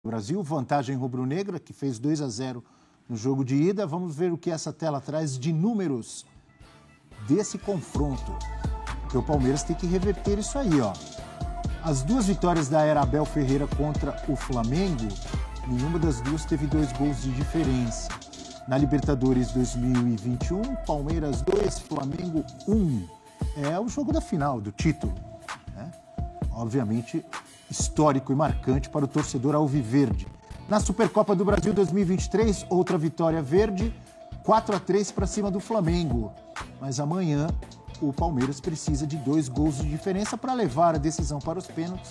Brasil, vantagem rubro-negra, que fez 2-0 no jogo de ida. Vamos ver o que essa tela traz de números desse confronto. Porque o Palmeiras tem que reverter isso aí, ó. As duas vitórias da era Abel Ferreira contra o Flamengo, nenhuma das duas teve 2 gols de diferença. Na Libertadores 2021, Palmeiras 2, Flamengo 1. É o jogo da final, do título, né? Obviamente, histórico e marcante para o torcedor alviverde. Na Supercopa do Brasil 2023, outra vitória verde, 4-3 para cima do Flamengo. Mas amanhã, o Palmeiras precisa de 2 gols de diferença para levar a decisão para os pênaltis.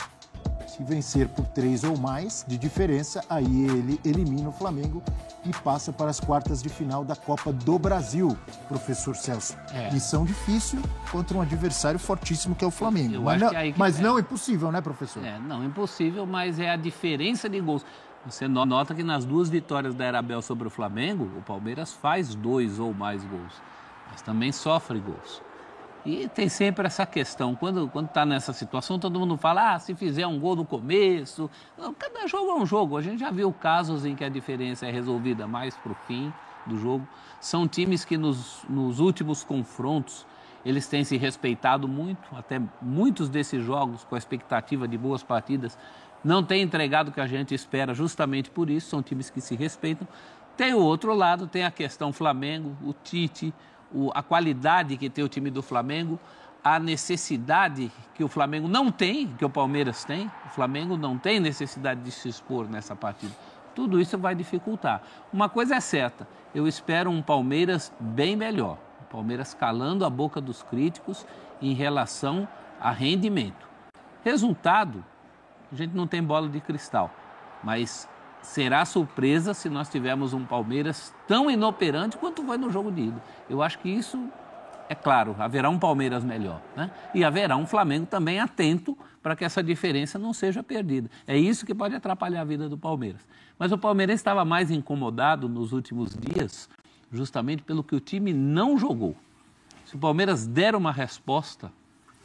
Se vencer por 3 ou mais de diferença, aí ele elimina o Flamengo e passa para as quartas de final da Copa do Brasil, professor Celso. Missão difícil contra um adversário fortíssimo que é o Flamengo. Mas não impossível, né, professor? Não impossível, mas é a diferença de gols. Você nota que nas duas vitórias da era Abel sobre o Flamengo, o Palmeiras faz 2 ou mais gols, mas também sofre gols. E tem sempre essa questão, quando está nessa situação, todo mundo fala, se fizer um gol no começo, cada jogo é um jogo. A gente já viu casos em que a diferença é resolvida mais para o fim do jogo. São times que nos últimos confrontos, eles têm se respeitado muito, até muitos desses jogos, com a expectativa de boas partidas, não têm entregado o que a gente espera justamente por isso, são times que se respeitam. Tem o outro lado, tem a questão Flamengo, o Tite, a qualidade que tem o time do Flamengo, a necessidade que o Flamengo não tem, que o Palmeiras tem. O Flamengo não tem necessidade de se expor nessa partida. Tudo isso vai dificultar. Uma coisa é certa, eu espero um Palmeiras bem melhor. O Palmeiras calando a boca dos críticos em relação a rendimento. Resultado, a gente não tem bola de cristal, mas será surpresa se nós tivermos um Palmeiras tão inoperante quanto foi no jogo de ida. Eu acho que isso, é claro, haverá um Palmeiras melhor, né? E haverá um Flamengo também atento para que essa diferença não seja perdida. É isso que pode atrapalhar a vida do Palmeiras. Mas o Palmeiras estava mais incomodado nos últimos dias, justamente pelo que o time não jogou. Se o Palmeiras der uma resposta,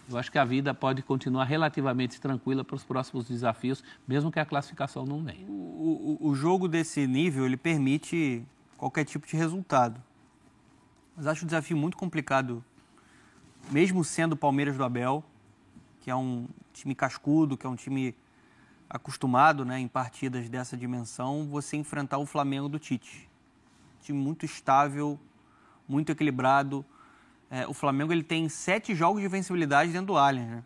eu acho que a vida pode continuar relativamente tranquila para os próximos desafios, mesmo que a classificação não venha. O jogo desse nível, ele permite qualquer tipo de resultado. Mas acho o desafio muito complicado, mesmo sendo o Palmeiras do Abel, que é um time cascudo, que é um time acostumado, né, em partidas dessa dimensão, você enfrentar o Flamengo do Tite. Um time muito estável, muito equilibrado. O Flamengo ele tem 7 jogos de vencibilidade dentro do Allianz, né?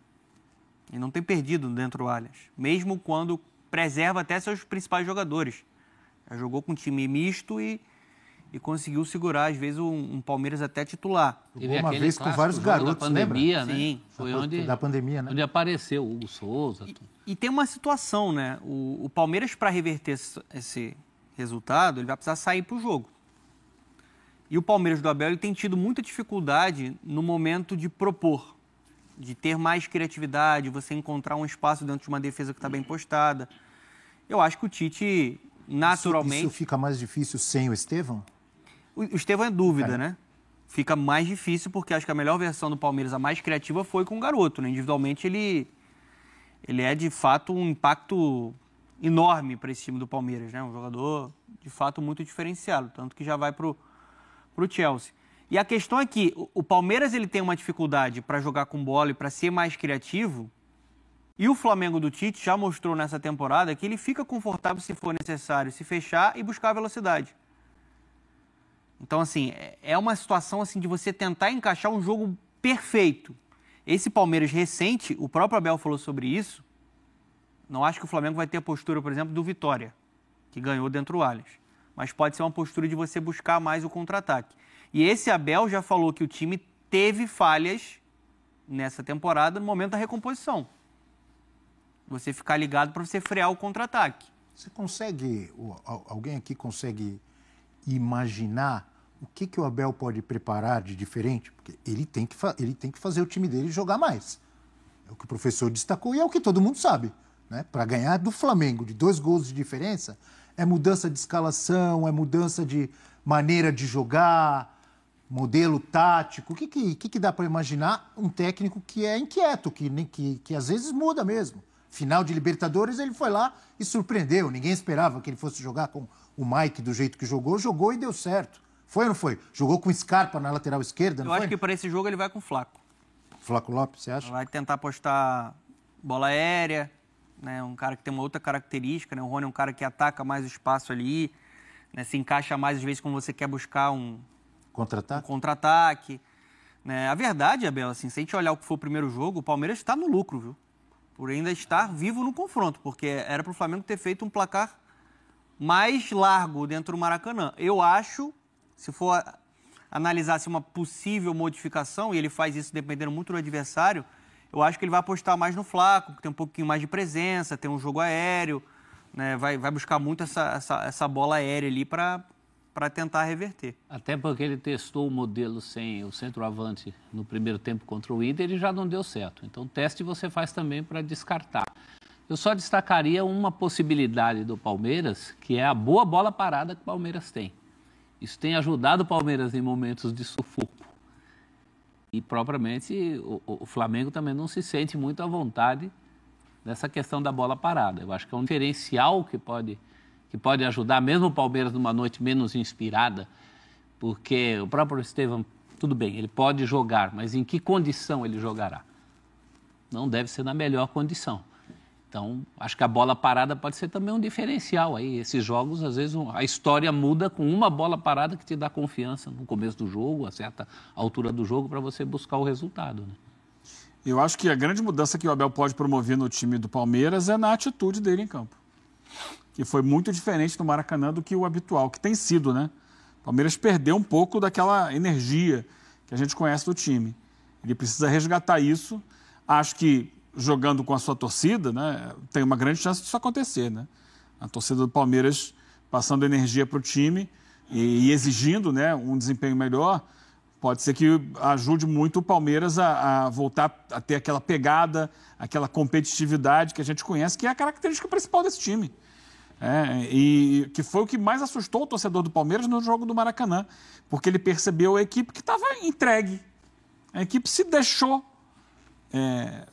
E não tem perdido dentro do Allianz, mesmo quando preserva até seus principais jogadores. Já jogou com um time misto e conseguiu segurar, às vezes, um Palmeiras até titular. Jogou uma vez com vários garotos, da pandemia, lembra? Né? Sim. Foi onde, da pandemia, né? Onde apareceu o Hugo Souza. E tem uma situação, né? O Palmeiras, para reverter esse resultado, ele vai precisar sair para o jogo. E o Palmeiras do Abel ele tem tido muita dificuldade no momento de propor, de ter mais criatividade, você encontrar um espaço dentro de uma defesa que está bem postada. Eu acho que o Tite, naturalmente... Isso fica mais difícil sem o Estevão? O Estevão é dúvida, né? Fica mais difícil porque acho que a melhor versão do Palmeiras, a mais criativa, foi com o garoto, né? Individualmente ele é, de fato, um impacto enorme para esse time do Palmeiras, né? Um jogador, de fato, muito diferenciado, tanto que já vai para o Chelsea. E a questão é que o Palmeiras ele tem uma dificuldade para jogar com bola e para ser mais criativo, e o Flamengo do Tite já mostrou nessa temporada que ele fica confortável se for necessário se fechar e buscar velocidade. Então, assim, é uma situação assim, de você tentar encaixar um jogo perfeito. Esse Palmeiras recente, o próprio Abel falou sobre isso, não acho que o Flamengo vai ter a postura, por exemplo, do Vitória, que ganhou dentro do Allianz. Mas pode ser uma postura de você buscar mais o contra-ataque. E esse Abel já falou que o time teve falhas nessa temporada no momento da recomposição. Você ficar ligado para você frear o contra-ataque. Você consegue, alguém aqui consegue imaginar o que o Abel pode preparar de diferente? Porque ele tem que fazer o time dele jogar mais. É o que o professor destacou e é o que todo mundo sabe, né? Para ganhar do Flamengo de 2 gols de diferença, é mudança de escalação, é mudança de maneira de jogar, modelo tático. O que dá para imaginar um técnico que é inquieto, que às vezes muda mesmo? Final de Libertadores, ele foi lá e surpreendeu. Ninguém esperava que ele fosse jogar com o Mike do jeito que jogou e deu certo. Foi ou não foi? Jogou com Scarpa na lateral esquerda, não Eu foi? acho que para esse jogo ele vai com o Flaco. Flaco Lopes, você acha? Vai tentar apostar bola aérea, né? Um cara que tem uma outra característica, né? O Rony é um cara que ataca mais o espaço ali, né? Se encaixa mais às vezes quando você quer buscar um contra-ataque. Né? A verdade, Abel, assim, se a gente olhar o que foi o primeiro jogo, o Palmeiras está no lucro, viu? Por ainda estar vivo no confronto, porque era para o Flamengo ter feito um placar mais largo dentro do Maracanã. Eu acho, se for analisar uma possível modificação, e ele faz isso dependendo muito do adversário, eu acho que ele vai apostar mais no Flaco, que tem um pouquinho mais de presença, tem um jogo aéreo, né? Vai buscar muito essa bola aérea ali para tentar reverter. Até porque ele testou o modelo sem o centroavante no primeiro tempo contra o Inter e já não deu certo. Então, teste você faz também para descartar. Eu só destacaria uma possibilidade do Palmeiras, que é a boa bola parada que o Palmeiras tem. Isso tem ajudado o Palmeiras em momentos de sufoco. E, propriamente, o Flamengo também não se sente muito à vontade nessa questão da bola parada. Eu acho que é um diferencial que pode ajudar, mesmo o Palmeiras numa noite menos inspirada, porque o próprio Estevão, tudo bem, ele pode jogar, mas em que condição ele jogará? Não deve ser na melhor condição. Então, acho que a bola parada pode ser também um diferencial aí. Esses jogos, às vezes, a história muda com uma bola parada que te dá confiança no começo do jogo, a certa altura do jogo, para você buscar o resultado, né? Eu acho que a grande mudança que o Abel pode promover no time do Palmeiras é na atitude dele em campo, que foi muito diferente no Maracanã do que o habitual, que tem sido, né? O Palmeiras perdeu um pouco daquela energia que a gente conhece do time. Ele precisa resgatar isso. Acho que jogando com a sua torcida, né, tem uma grande chance disso acontecer, né? A torcida do Palmeiras passando energia para o time e exigindo, né, um desempenho melhor, pode ser que ajude muito o Palmeiras a voltar a ter aquela pegada, aquela competitividade que a gente conhece, que é a característica principal desse time. E que foi o que mais assustou o torcedor do Palmeiras no jogo do Maracanã, porque ele percebeu a equipe que estava entregue. A equipe se deixou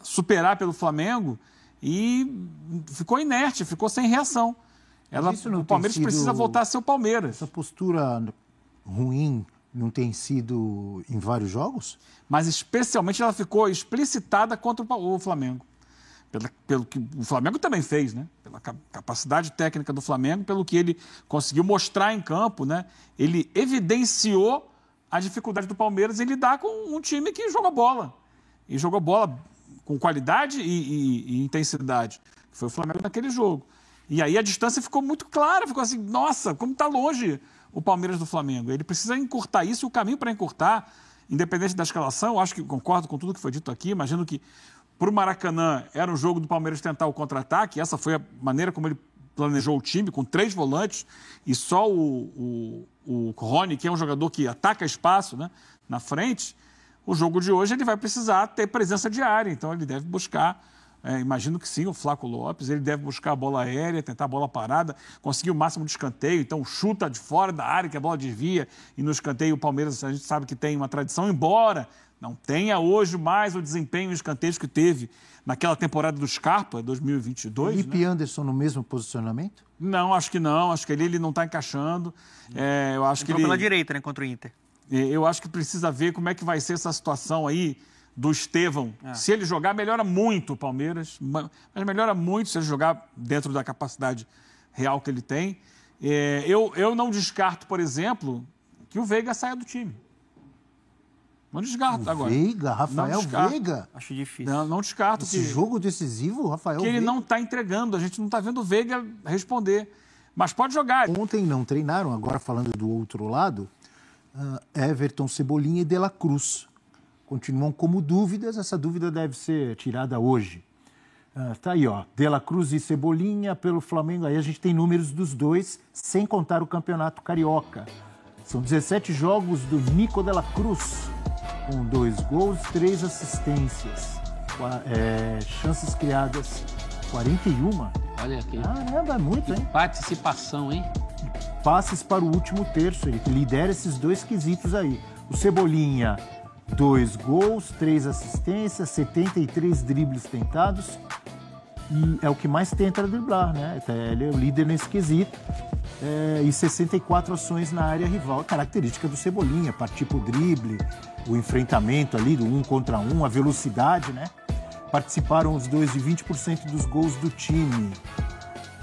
superar pelo Flamengo e ficou inerte, ficou sem reação. O Palmeiras precisa voltar a ser o Palmeiras. Essa postura ruim não tem sido em vários jogos? Mas especialmente ela ficou explicitada contra o Flamengo. Pelo que o Flamengo também fez, né? Pela capacidade técnica do Flamengo, pelo que ele conseguiu mostrar em campo, né? Ele evidenciou a dificuldade do Palmeiras em lidar com um time que joga bola. E jogou bola com qualidade e intensidade. Foi o Flamengo naquele jogo. E aí a distância ficou muito clara, ficou assim, nossa, como está longe o Palmeiras do Flamengo. Ele precisa encurtar isso, e o caminho para encurtar, independente da escalação, acho que concordo com tudo que foi dito aqui, imagino que para o Maracanã era um jogo do Palmeiras tentar o contra-ataque, essa foi a maneira como ele planejou o time, com 3 volantes, e só o Rony, que é um jogador que ataca espaço, né, na frente. O jogo de hoje ele vai precisar ter presença de área, então ele deve buscar, imagino que sim, o Flaco Lopes, ele deve buscar a bola aérea, tentar a bola parada, conseguir o máximo de escanteio, então chuta de fora da área que a bola desvia, e no escanteio o Palmeiras a gente sabe que tem uma tradição, embora não tenha hoje mais o desempenho em escanteios que teve naquela temporada do Scarpa, 2022. Felipe Anderson no mesmo posicionamento? Não, acho que não, acho que ele não está encaixando. Eu acho que ele pela direita, né, contra o Inter. Eu acho que precisa ver como é que vai ser essa situação aí do Estevão. Se ele jogar, melhora muito o Palmeiras, mas melhora muito se ele jogar dentro da capacidade real que ele tem. Eu não descarto, por exemplo, que o Veiga saia do time. Não descarto agora. Veiga? Rafael Veiga? Acho difícil. Não descarto. Esse jogo decisivo, o Rafael Veiga. Que ele não está entregando, a gente não está vendo o Veiga responder. Mas pode jogar. Ontem não treinaram, agora falando do outro lado, Everton, Cebolinha e De La Cruz. Continuam como dúvidas, essa dúvida deve ser tirada hoje. Tá aí, ó, De La Cruz e Cebolinha pelo Flamengo, aí a gente tem números dos dois, sem contar o Campeonato Carioca. São 17 jogos do Nico De La Cruz, com 2 gols, 3 assistências. Chances criadas, 41. Olha aqui. Caramba, é muito, hein? Participação, hein? Passes para o último terço, ele lidera esses 2 quesitos aí. O Cebolinha, 2 gols, 3 assistências, 73 dribles tentados. e é o que mais tenta driblar, né? Ele é o líder nesse quesito. E 64 ações na área rival. Característica do Cebolinha, partir pro drible, o enfrentamento ali do 1 contra 1, a velocidade, né? Participaram os dois de 20% dos gols do time.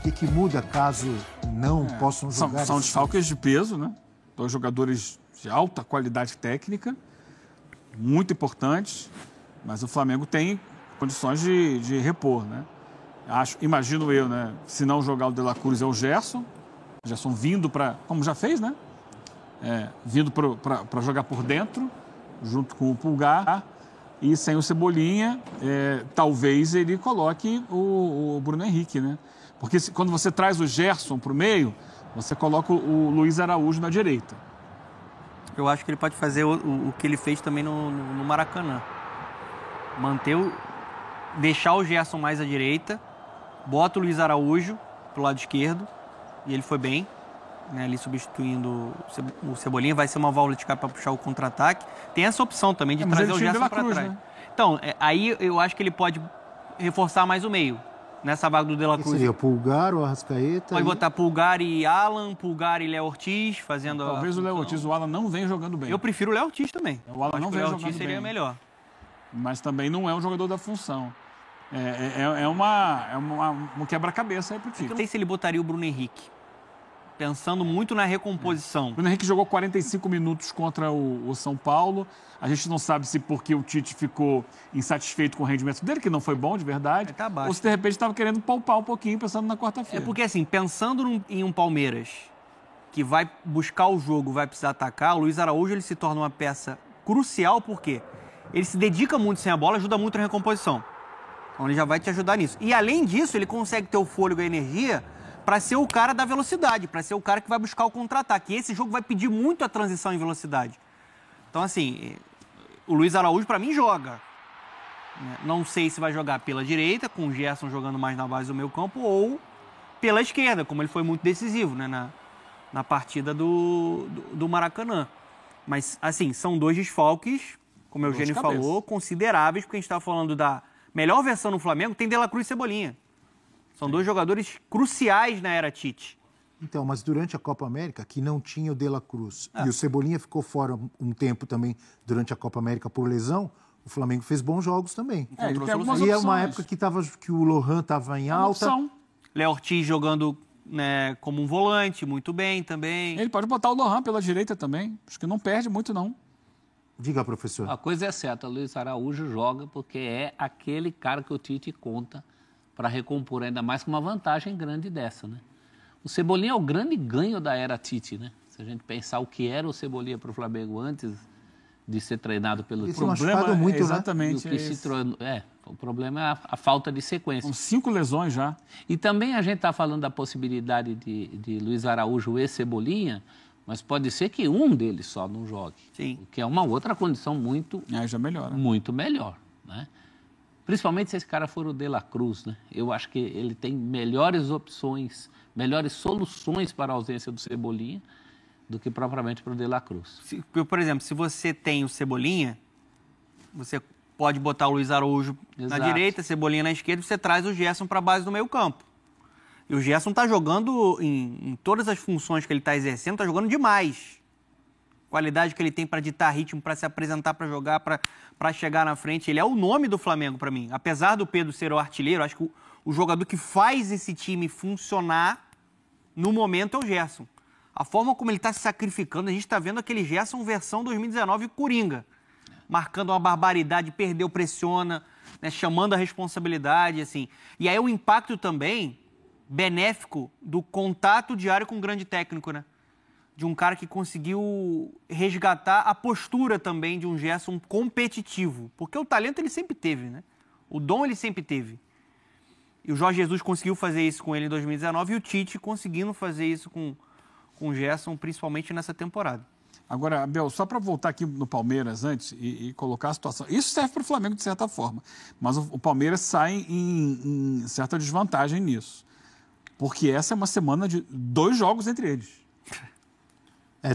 O que muda caso não possam jogar? São desfalques de peso, né? 2 jogadores de alta qualidade técnica, muito importantes, mas o Flamengo tem condições de repor, né? Imagino eu, né? Se não jogar o De La Cruz é o Gerson vindo para, como já fez, né? Vindo para jogar por dentro, junto com o Pulgar, e sem o Cebolinha, talvez ele coloque o Bruno Henrique, né? Porque quando você traz o Gerson para o meio, você coloca o Luiz Araújo na direita. Eu acho que ele pode fazer o que ele fez também no Maracanã. Deixar o Gerson mais à direita, bota o Luiz Araújo pro lado esquerdo, e ele foi bem, né, ali substituindo o Cebolinha. Vai ser uma válvula de escape para puxar o contra-ataque. Tem essa opção também de trazer o Gerson para trás. Né? Então, aí eu acho que ele pode reforçar mais o meio. Nessa vaga do De La Cruz. Seria o Pulgar, o Arrascaeta. Pode botar Pulgar e Alan, Pulgar e Léo Ortiz fazendo Talvez o Léo Ortiz, o Alan não vem jogando bem. Eu prefiro o Léo Ortiz também. O Alan não vem jogando bem. O Léo Ortiz seria melhor. Mas também não é um jogador da função. É um quebra-cabeça aí pro time. Não sei se ele botaria o Bruno Henrique. Pensando muito na recomposição. O Bruno Henrique jogou 45 minutos contra o São Paulo. A gente não sabe se porque o Tite ficou insatisfeito com o rendimento dele, que não foi bom de verdade, tá baixo. Ou se de repente estava querendo poupar um pouquinho pensando na quarta-feira. Porque assim, pensando em um Palmeiras que vai buscar o jogo, vai precisar atacar, o Luiz Araújo ele se torna uma peça crucial, porque ele se dedica muito sem a bola, ajuda muito na recomposição. Então ele já vai te ajudar nisso. E além disso, ele consegue ter o fôlego e a energia para ser o cara da velocidade, para ser o cara que vai buscar o contra-ataque. E esse jogo vai pedir muito a transição em velocidade. Então, assim, o Luiz Araújo, para mim, joga. Não sei se vai jogar pela direita, com o Gerson jogando mais na base do meio campo, ou pela esquerda, como ele foi muito decisivo, né, na partida do Maracanã. Mas, assim, são 2 desfalques, como o Eugênio falou, consideráveis, porque a gente está falando da melhor versão no Flamengo, tem De La Cruz e Cebolinha. São 2 jogadores cruciais na era Tite. Então, mas durante a Copa América, que não tinha o De La Cruz e o Cebolinha ficou fora um tempo também durante a Copa América por lesão, o Flamengo fez bons jogos também. E é uma época que o Lohan estava em alta. Léo Ortiz jogando, né, como um volante, muito bem também. Ele pode botar o Lohan pela direita também. Acho que não perde muito, não. Diga, professor. A coisa é certa, o Luiz Araújo joga porque é aquele cara que o Tite conta para recompor, ainda mais com uma vantagem grande dessa, né? O Cebolinha é o grande ganho da era Tite, né? Se a gente pensar o que era o Cebolinha para o Flamengo antes de ser treinado pelo Tite. O problema muito, exatamente o problema é a falta de sequência. Com 5 lesões já. E também a gente está falando da possibilidade de Luiz Araújo e Cebolinha, mas pode ser que um deles só não jogue. Sim. O que é uma outra condição muito, já melhora. Muito melhor, né? Principalmente se esse cara for o De La Cruz, né? Eu acho que ele tem melhores opções, melhores soluções para a ausência do Cebolinha do que propriamente para o De La Cruz. Por exemplo, se você tem o Cebolinha, você pode botar o Luiz Araújo na direita, Cebolinha na esquerda, e você traz o Gerson para a base do meio campo. E o Gerson está jogando em todas as funções que ele está exercendo, está jogando demais. Qualidade que ele tem para ditar ritmo, para se apresentar, para jogar, para chegar na frente. Ele é o nome do Flamengo para mim. Apesar do Pedro ser o artilheiro, acho que o jogador que faz esse time funcionar no momento é o Gerson. A forma como ele está se sacrificando, a gente está vendo aquele Gerson versão 2019 Coringa. Marcando uma barbaridade, perdeu, pressiona, né, chamando a responsabilidade, assim. E aí o impacto também benéfico do contato diário com um grande técnico, né? De um cara que conseguiu resgatar a postura também de um Gerson competitivo. Porque o talento ele sempre teve, né? O dom ele sempre teve. E o Jorge Jesus conseguiu fazer isso com ele em 2019 e o Tite conseguindo fazer isso com o Gerson, principalmente nessa temporada. Agora, Abel, só para voltar aqui no Palmeiras antes e colocar a situação. Isso serve para o Flamengo de certa forma, mas o Palmeiras sai em certa desvantagem nisso. Porque essa é uma semana de 2 jogos entre eles.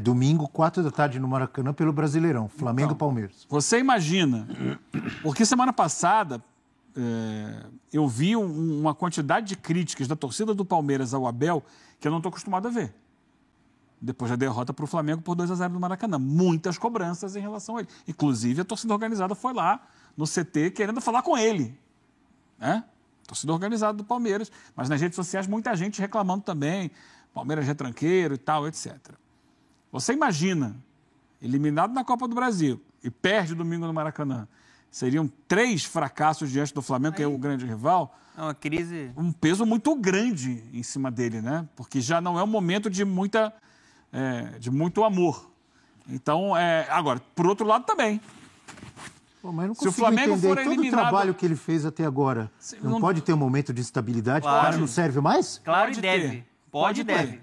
Domingo, 4 da tarde no Maracanã, pelo Brasileirão. Flamengo e Palmeiras. Você imagina, porque semana passada eu vi uma quantidade de críticas da torcida do Palmeiras ao Abel que eu não estou acostumado a ver. Depois da derrota para o Flamengo por 2-0 no Maracanã. Muitas cobranças em relação a ele. Inclusive, a torcida organizada foi lá no CT querendo falar com ele. Né? Torcida organizada do Palmeiras. Mas nas redes sociais, muita gente reclamando também. Palmeiras retranqueiro e tal, etc. Você imagina, eliminado na Copa do Brasil e perde domingo no Maracanã. Seriam 3 fracassos diante do Flamengo, que é o grande rival. É uma crise. Um peso muito grande em cima dele, né? Porque já não é um momento de muito amor. Então, agora, por outro lado também. Pô, mas não se o consigo Flamengo entender for todo eliminado... o trabalho que ele fez até agora. Não pode ter um momento de instabilidade? Claro. O cara não serve mais? Claro, Pode e deve. ter. Pode e ter. deve.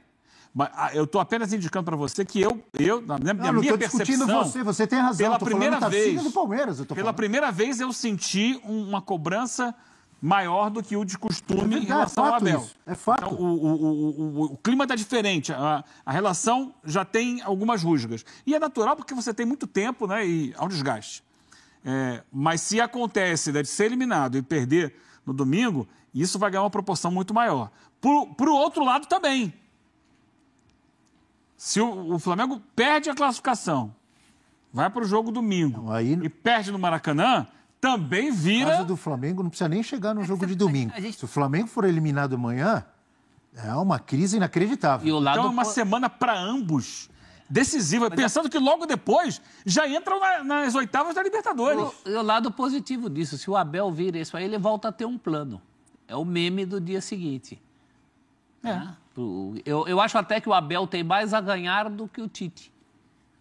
Mas eu estou apenas indicando para você que na minha Não estou discutindo percepção... você tem razão. Pela Estou primeira falando vez, do Palmeiras. pela primeira vez eu senti uma cobrança maior do que o de costume em relação ao Abel. Isso. É fato. Então, o clima está diferente, a relação já tem algumas rusgas. E é natural porque você tem muito tempo, né, e há um desgaste. Mas se acontece de ser eliminado e perder no domingo, isso vai ganhar uma proporção muito maior. Por outro lado também. Se o Flamengo perde a classificação, vai para o jogo domingo e perde no Maracanã, também vira... No caso do Flamengo, não precisa nem chegar no jogo de domingo. Se o Flamengo for eliminado amanhã, é uma crise inacreditável. E o lado Então é uma semana para ambos decisiva, pensando que logo depois já entram nas oitavas da Libertadores. E o lado positivo disso, se o Abel vira isso aí, ele volta a ter um plano. É o meme do dia seguinte. Né? Eu acho até que o Abel tem mais a ganhar do que o Tite.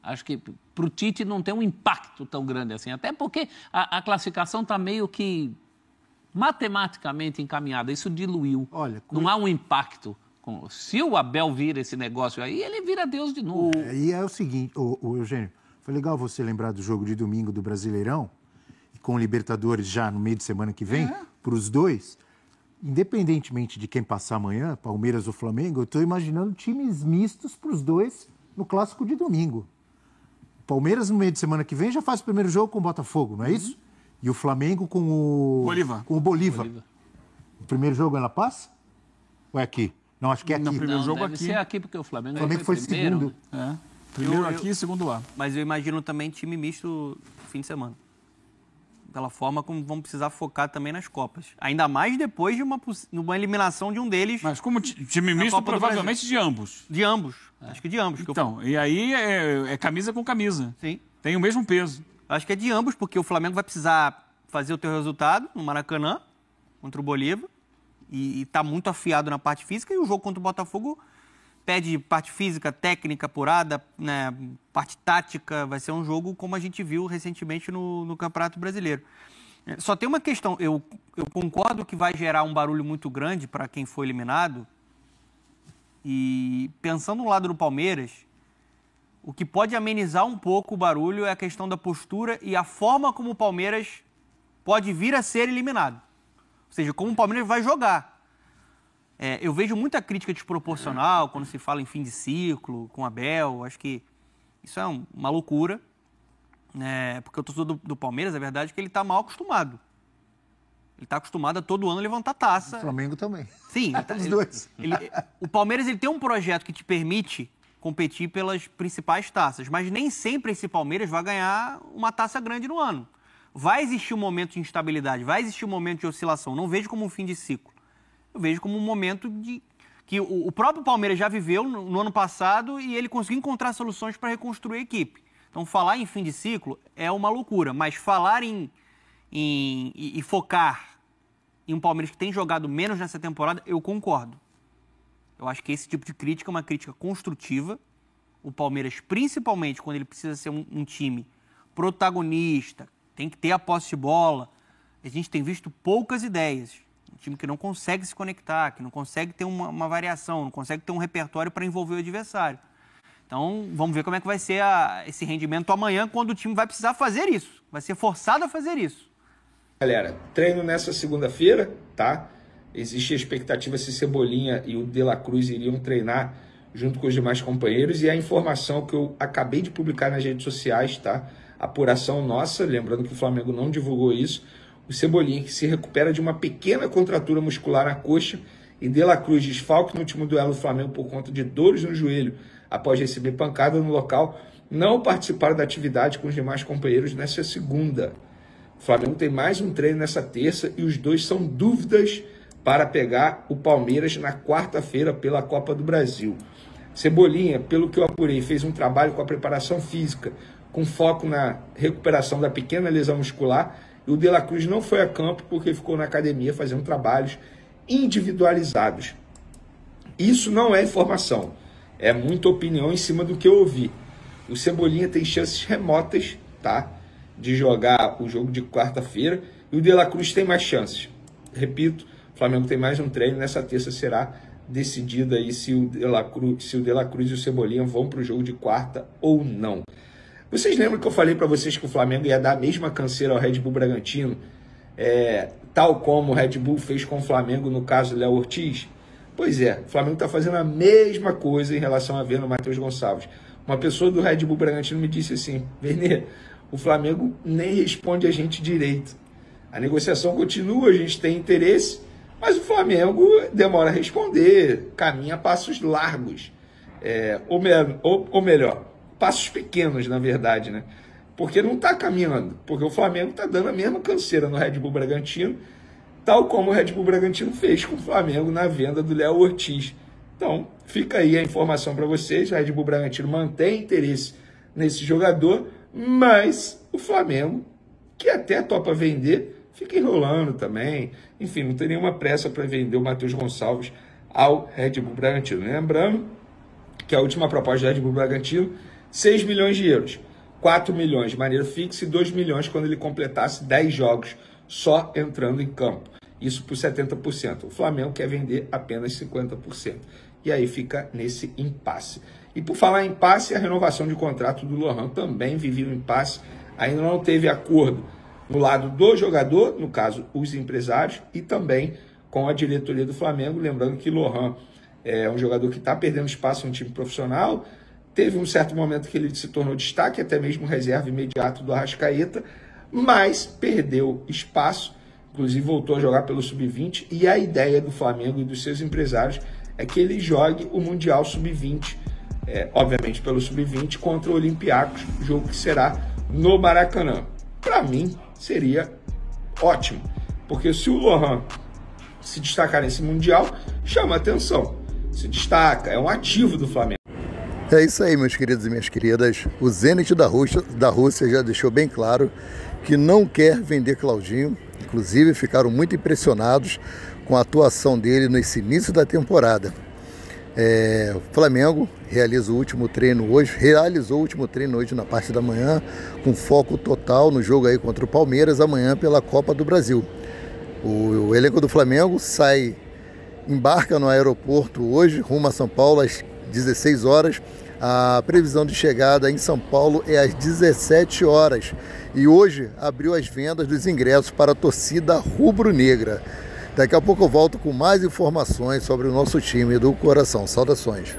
Acho que para o Tite não tem um impacto tão grande assim. Até porque a classificação está meio que matematicamente encaminhada. Isso diluiu. Olha, não há um impacto. Se o Abel vira esse negócio aí, ele vira Deus de novo. E é o seguinte, Eugênio, foi legal você lembrar do jogo de domingo do Brasileirão, com Libertadores já no meio de semana que vem, para os dois. Independentemente de quem passar amanhã, Palmeiras ou Flamengo, eu estou imaginando times mistos para os dois no clássico de domingo. Palmeiras, no meio de semana que vem, já faz o primeiro jogo com o Botafogo, não é isso? E o Flamengo com o Bolívar. O primeiro jogo ela passa? Ou é aqui? Não, acho que é aqui. No primeiro jogo deve aqui. ser aqui, porque o Flamengo foi primeiro, segundo. né? Primeiro aqui e segundo lá. Mas eu imagino também time misto fim de semana. Pela forma como vão precisar focar também nas Copas. Ainda mais depois de uma eliminação de um deles. Mas como time misto, provavelmente de ambos. De ambos. Acho que de ambos. Então, e aí é camisa com camisa. Sim. Tem o mesmo peso. Acho que é de ambos, porque o Flamengo vai precisar fazer o teu resultado no Maracanã, contra o Bolívar, e tá muito afiado na parte física, e o jogo contra o Botafogo pede parte física, técnica apurada, né, parte tática. Vai ser um jogo como a gente viu recentemente no Campeonato Brasileiro. Só tem uma questão, eu concordo que vai gerar um barulho muito grande para quem foi eliminado, e pensando no lado do Palmeiras, o que pode amenizar um pouco o barulho é a questão da postura e a forma como o Palmeiras pode vir a ser eliminado. Ou seja, como o Palmeiras vai jogar. Eu vejo muita crítica desproporcional quando se fala em fim de ciclo, com Abel. Acho que isso é uma loucura. Porque o torcedor do Palmeiras, a verdade é que ele está mal acostumado. Ele está acostumado a todo ano levantar taça. O Flamengo também. Sim. Os dois. O Palmeiras ele tem um projeto que te permite competir pelas principais taças, mas nem sempre esse Palmeiras vai ganhar uma taça grande no ano. Vai existir um momento de instabilidade, vai existir um momento de oscilação. Não vejo como um fim de ciclo. Eu vejo como um momento que o próprio Palmeiras já viveu no ano passado e ele conseguiu encontrar soluções para reconstruir a equipe. Então, falar em fim de ciclo é uma loucura, mas falar e focar em um Palmeiras que tem jogado menos nessa temporada, eu concordo. Eu acho que esse tipo de crítica é uma crítica construtiva. O Palmeiras, principalmente quando ele precisa ser um time protagonista, tem que ter a posse de bola. A gente tem visto poucas ideias. Um time que não consegue se conectar, que não consegue ter uma variação, não consegue ter um repertório para envolver o adversário. Então, vamos ver como é que vai ser esse rendimento amanhã, quando o time vai precisar fazer isso. Vai ser forçado a fazer isso. Galera, treino nessa segunda-feira, tá? Existe a expectativa se Cebolinha e o De La Cruz iriam treinar junto com os demais companheiros. E a informação que eu acabei de publicar nas redes sociais, tá? Apuração nossa, lembrando que o Flamengo não divulgou isso. o Cebolinha, que se recupera de uma pequena contratura muscular na coxa, e De La Cruz, desfalque no último duelo do Flamengo por conta de dores no joelho após receber pancada no local, não participaram da atividade com os demais companheiros nessa segunda. O Flamengo tem mais um treino nessa terça e os dois são dúvidas para pegar o Palmeiras na quarta-feira pela Copa do Brasil. Cebolinha, pelo que eu apurei, fez um trabalho com a preparação física, com foco na recuperação da pequena lesão muscular, e o De La Cruz não foi a campo porque ficou na academia fazendo trabalhos individualizados. Isso não é informação, é muita opinião em cima do que eu ouvi. O Cebolinha tem chances remotas, tá, de jogar o jogo de quarta-feira, e o De La Cruz tem mais chances. Repito, o Flamengo tem mais um treino, nessa terça será decidida aí se o De La Cruz e o Cebolinha vão para o jogo de quarta ou não. Vocês lembram que eu falei para vocês que o Flamengo ia dar a mesma canseira ao Red Bull Bragantino, tal como o Red Bull fez com o Flamengo no caso do Léo Ortiz? Pois é, o Flamengo está fazendo a mesma coisa em relação a ver no Matheus Gonçalves. Uma pessoa do Red Bull Bragantino me disse assim: Vernê, o Flamengo nem responde a gente direito. A negociação continua, a gente tem interesse, mas o Flamengo demora a responder, caminha a passos largos. Ou melhor, passos pequenos, na verdade, né? Porque não está caminhando, porque o Flamengo está dando a mesma canseira no Red Bull Bragantino, tal como o Red Bull Bragantino fez com o Flamengo na venda do Léo Ortiz. Então, fica aí a informação para vocês, o Red Bull Bragantino mantém interesse nesse jogador, mas o Flamengo, que até topa vender, fica enrolando também. Enfim, não tem nenhuma pressa para vender o Matheus Gonçalves ao Red Bull Bragantino. Lembrando que a última proposta do Red Bull Bragantino, 6 milhões de euros. 4 milhões de maneira fixa e 2 milhões quando ele completasse 10 jogos só entrando em campo. Isso por 70%. O Flamengo quer vender apenas 50%. E aí fica nesse impasse. E por falar em impasse, a renovação de contrato do Lohan também vivia um impasse. Ainda não teve acordo no lado do jogador, no caso, os empresários, e também com a diretoria do Flamengo. Lembrando que Lohan é um jogador que está perdendo espaço no time profissional. Teve um certo momento que ele se tornou destaque, até mesmo reserva imediato do Arrascaeta, mas perdeu espaço, inclusive voltou a jogar pelo Sub-20, e a ideia do Flamengo e dos seus empresários é que ele jogue o Mundial Sub-20, obviamente pelo Sub-20, contra o Olympiacos, jogo que será no Maracanã. Para mim, seria ótimo, porque se o Lohan se destacar nesse Mundial, chama atenção, se destaca, é um ativo do Flamengo. É isso aí, meus queridos e minhas queridas. O Zenit da Rússia já deixou bem claro que não quer vender Claudinho. Inclusive, ficaram muito impressionados com a atuação dele nesse início da temporada. O Flamengo realizou o último treino hoje na parte da manhã, com foco total no jogo aí contra o Palmeiras, amanhã pela Copa do Brasil. O elenco do Flamengo embarca no aeroporto hoje, rumo a São Paulo, às 16 horas. A previsão de chegada em São Paulo é às 17 horas. E hoje abriu as vendas dos ingressos para a torcida rubro-negra. Daqui a pouco eu volto com mais informações sobre o nosso time do coração. Saudações.